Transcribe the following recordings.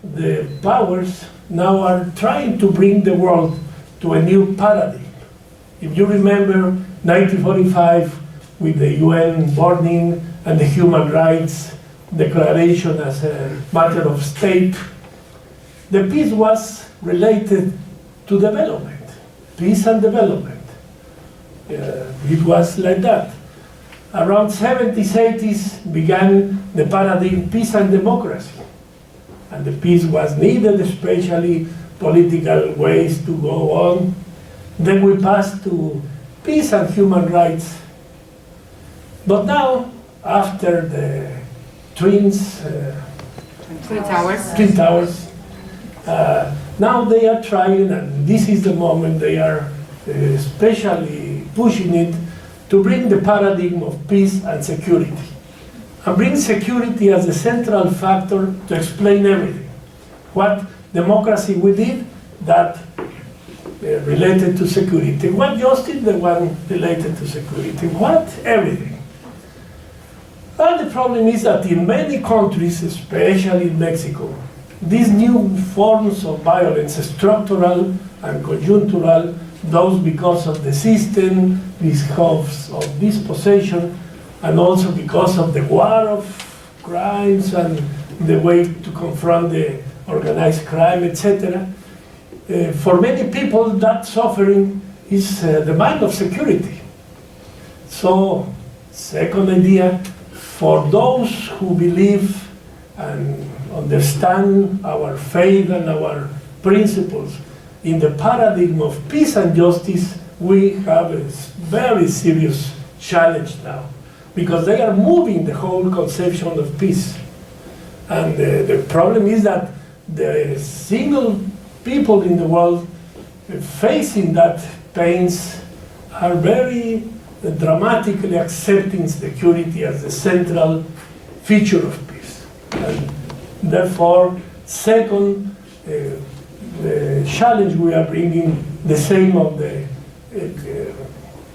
the powers now are trying to bring the world to a new paradigm. If you remember 1945 with the UN burning and the human rights declaration as a matter of state, the peace was related to development, peace and development. It was like that. Around 70s, 80s began the paradigm peace and democracy. And the peace was needed, especially political ways to go on. Then we passed to peace and human rights. But now, after the Twin Towers, now they are trying, and this is the moment they are especially pushing it, to bring the paradigm of peace and security. And bring security as a central factor to explain everything. What democracy we did, that related to security. What justice, the one related to security. What? Everything. And the problem is that in many countries, especially in Mexico, these new forms of violence, structural and conjunctural, those because of the system, because of dispossession, and also because of the war of crimes and the way to confront the organized crime, etc. For many people, that suffering is the demand of security. So, second idea, for those who believe and understand our faith and our principles in the paradigm of peace and justice, we have a very serious challenge now, because they are moving the whole conception of peace. And the problem is that the single people in the world facing that pains are very dramatically accepting security as the central feature of peace. And therefore, second, the challenge we are bringing, the same of the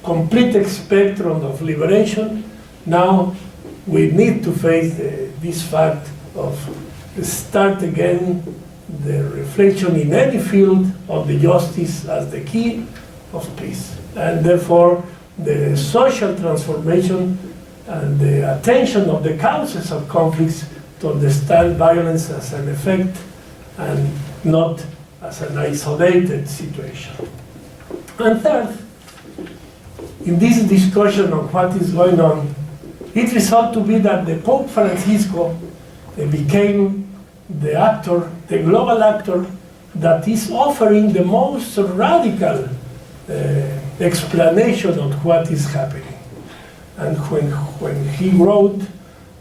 complete spectrum of liberation. Now we need to face this fact of start again the reflection in any field of the justice as the key of peace. And therefore, the social transformation and the attention of the causes of conflicts to understand violence as an effect and not as an isolated situation. And third, in this discussion on what is going on, it resulted to be that the Pope Francisco became the actor, the global actor, that is offering the most radical explanation of what is happening. And when he wrote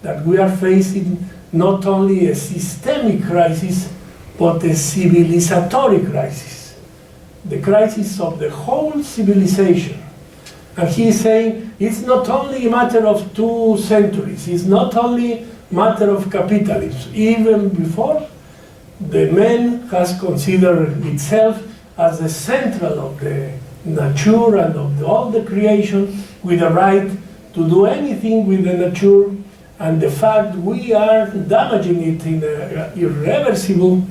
that we are facing not only a systemic crisis, but a civilizatory crisis, the crisis of the whole civilization. And he is saying it's not only a matter of 2 centuries, it's not only a matter of capitalism. Even before, the man has considered itself as the central of the nature and of all the creation, with the right to do anything with the nature, and the fact we are damaging it in irreversible.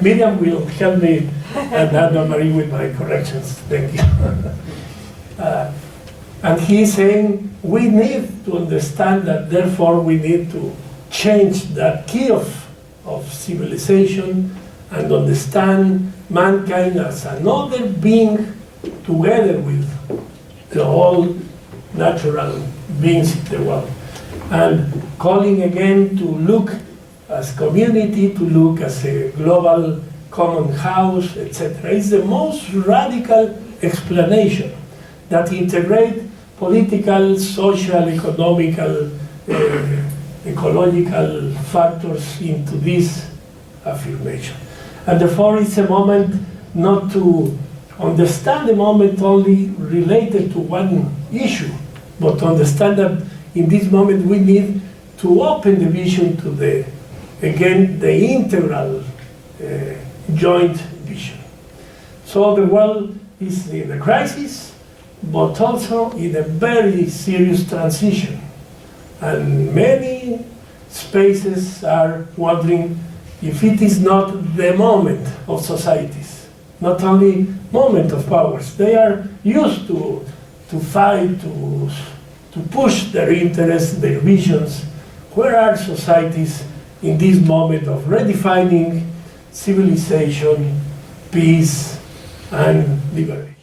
Miriam will help me and Anna-Marie with my corrections. Thank you. And he's saying we need to understand that, therefore we need to change that key of civilization and understand mankind as another being together with the whole natural beings in the world. And calling again to look as community, to look as a global common house, etc. It's the most radical explanation that integrate political, social, economical, ecological factors into this affirmation. And therefore it's a moment not to understand the moment only related to one issue, but to understand that in this moment we need to open the vision to the integral joint vision. So the world is in a crisis, but also in a very serious transition. And many spaces are wondering if it is not the moment of societies, not only moment of powers. They are used to fight, to push their interests, their visions. Where are societies in this moment of redefining civilization, peace, and liberty?